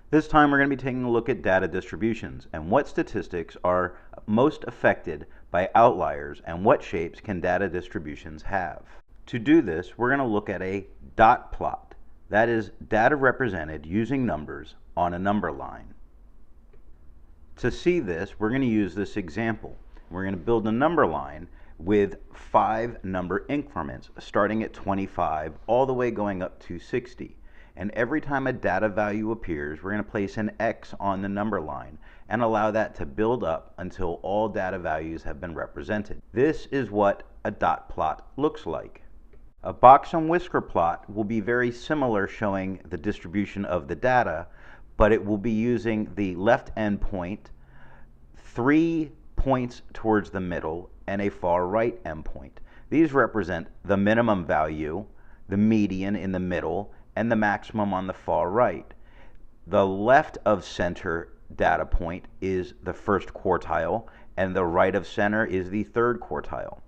This time we're going to be taking a look at data distributions and what statistics are most affected by outliers and what shapes can data distributions have. To do this, we're going to look at a dot plot. That is data represented using numbers on a number line. To see this, we're going to use this example. We're going to build a number line with 5 number increments starting at 25 all the way going up to 60. And every time a data value appears, we're going to place an X on the number line and allow that to build up until all data values have been represented. This is what a dot plot looks like. A box and whisker plot will be very similar, showing the distribution of the data, but it will be using the left end point, 3 points towards the middle, and a far right endpoint. These represent the minimum value, the median in the middle, and the maximum on the far right. The left of center data point is the first quartile, and the right of center is the third quartile.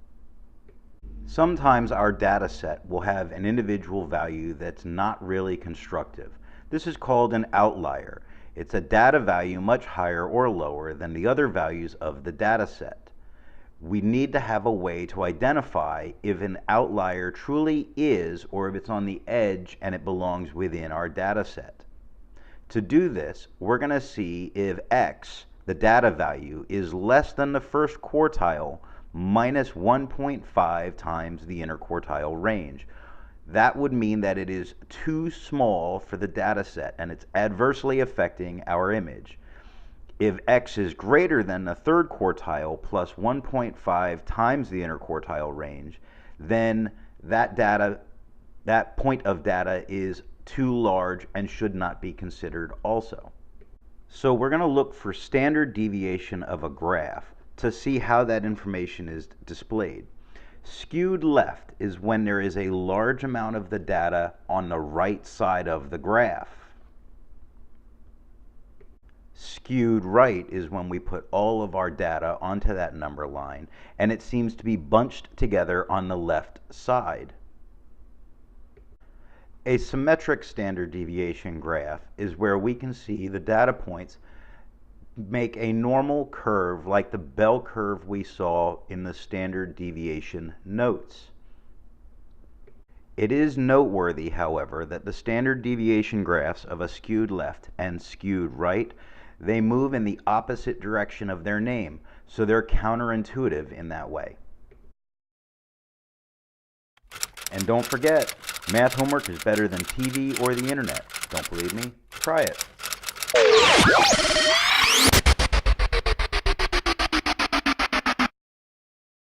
Sometimes our data set will have an individual value that's not really constructive. This is called an outlier. It's a data value much higher or lower than the other values of the data set. We need to have a way to identify if an outlier truly is, or if it's on the edge and it belongs within our data set. To do this, we're going to see if X, the data value, is less than the first quartile minus 1.5 times the interquartile range. That would mean that it is too small for the data set and it's adversely affecting our image. If X is greater than the third quartile plus 1.5 times the interquartile range, then that point of data is too large and should not be considered also. So we're going to look for standard deviation of a graph to see how that information is displayed. Skewed left is when there is a large amount of the data on the right side of the graph. Skewed right is when we put all of our data onto that number line and it seems to be bunched together on the left side. A symmetric standard deviation graph is where we can see the data points make a normal curve like the bell curve we saw in the standard deviation notes. It is noteworthy, however, that the standard deviation graphs of a skewed left and skewed right, they move in the opposite direction of their name, so they're counterintuitive in that way. And don't forget, math homework is better than TV or the internet. Don't believe me? Try it.